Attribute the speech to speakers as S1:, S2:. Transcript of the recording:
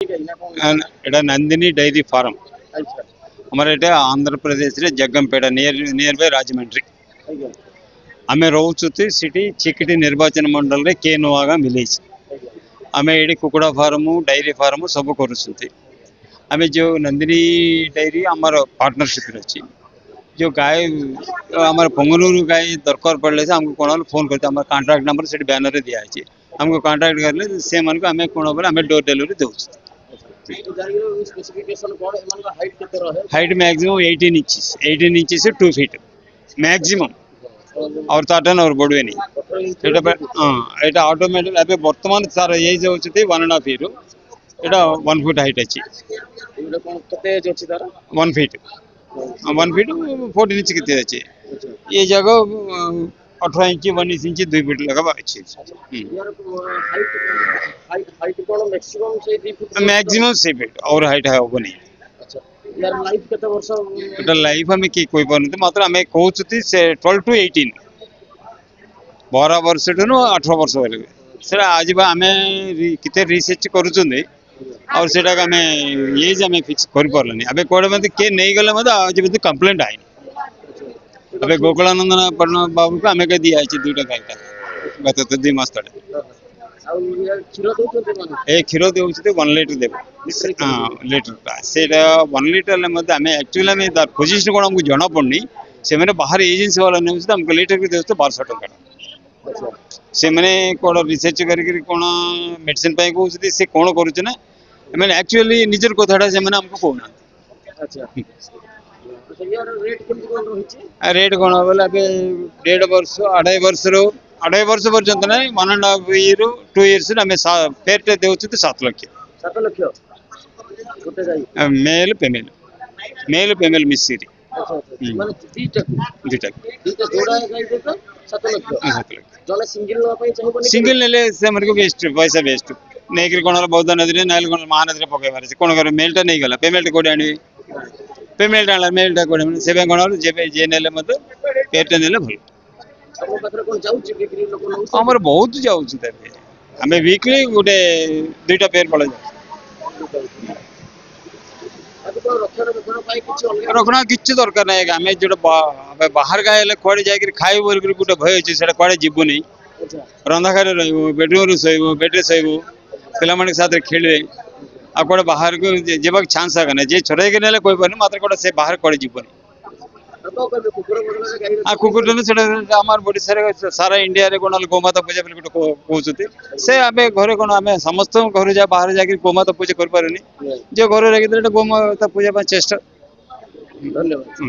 S1: एटा Nandini dairy farm हमारे एटा आंध्र प्रदेश रे जगमपेट near by Rajahmundry आमे रोचुती सिटी चिकटी निर्वाचन मंडल रे केनुआगा विलेज आमे एडी कुकुड़ा फार्म डेयरी फार्म सब करूछंती आमे जो नंदिनी डेयरी हमार पार्टनरशिप रे अछि जो गाय हमार पंगनूर गाय दरकार पड़ले से हमको कोन फोन करते हमार कांट्रैक्ट नंबर सेट बैनर रे दिया अछि हमको कांटेक्ट करले से मन को हमें कोन बोले हमें डोर डिलीवरी देउछ हाइट मैक्सिमम 18 इंचेस से 2 फीट मैक्सिमम और ताटन और बड़वे नहीं एटा ऑटोमेटिक अबे वर्तमान सार यही जो होचते 1.5 फीट एटा 1 फुट हाइट अछि
S2: एटा कोन कते एज अछि तारा
S1: 1 फीट 1 फीट 14 इंच किते अछि ये जगह 18 इंच 19 इंच 2 फीट लगा अछि
S2: यार हाइट कोन मैक्सिमम से 3 फीट
S1: मैक्सिमम 6 फीट और हाइट है होबो नहीं
S2: अच्छा यार लाइफ केते वर्ष
S1: एटा लाइफ हमें की कोई परंतु मात्र हमें कहउछती से 12 टू 18 12 वर्ष टू 18 वर्ष वाले सेटा आज बा हमें किते रिसर्च करूछने और सेटा हमें एज हमें फिक्स कर परलनी अबे कोडे मते के नै गले मते आज भी कंप्लेंट आई अबे गोकुलानंदन पटना बाबू को हमें के दिया अछि दुटा गायटा गत 2 मास तळे
S2: आ यार खिरो दोते माने
S1: ए खिरो देउछते 1 लीटर देबो हां लीटर का सेटा 1 लीटर ले मते हमें एक्चुअली में द पोजीशन कोन हमको जाना पड़नी से माने बाहर एजेंसी वाला ने हमको लीटर के देउछते 1200 टका
S2: अच्छा
S1: से माने कोन रिसर्च करके कोन मेडिसिन पय कहउछते से कोन करूछ ना माने एक्चुअली निजर कोथाडा से माने हमको कोना
S2: अच्छा तो यार रेट केमति कोन रहिछि
S1: रेट कोन बोला बे 1.5 वर्ष 2.5 वर्ष रो 2.5 वर्ष पर्यंत नै 1.5 ईयर 2 इयर्स हमें पेट देउछते 7 लाख
S2: 7 लाख गोटे जाई
S1: मेल फीमेल मिसिरी
S2: अच्छा माने
S1: दीटा
S2: जोड़ा गाई देता 7 लाख जने सिंगल न पई चाहिबो
S1: सिंगल ले से हमर को वेस्ट पैसा वेस्ट नै कि कोन बौद्ध नदी रे नाइल कोन महानदी रे पके मारे कोन करे मेलटा नै गला पेमेंट कोड आनी पेमेंट आला मेलटा कोड सेबे कोन जे नेले मत पेट नेले भल
S2: हमर पत्र कोन जाउछि बिक्री लोक नउ
S1: हमर बहुत जाउछि तबे हमें वीकली गोटे दुईटा पेयर पड़े रखना किछ दरकार नै हमें जो बाहर गाय कुआडे जाय खाई बोल गोटे भय अछि सेटा कुआडे जीवो नै रंधा खारे रहइबो बेडरूम रे सोइबो बेड रे सोइबो पिला माने साथ खेलबे आ कोडे बाहर को जेबाक चांस आगा नै जे छोड़े के नेले कोइ परनी मात्र कोडे से बाहर कोडे जीवो नै आ कुकुर ने सेटा हमार बॉडी सारा इंडिया रे कोन गोमाता पूजा बोल गोटे कहउछते से आबे घरे कोन हमें समस्त घर जा बाहर जाके गोमाता पूजा कर परनी जे घर रे गोमाता पूजा चेष्टा
S2: धन्यवाद।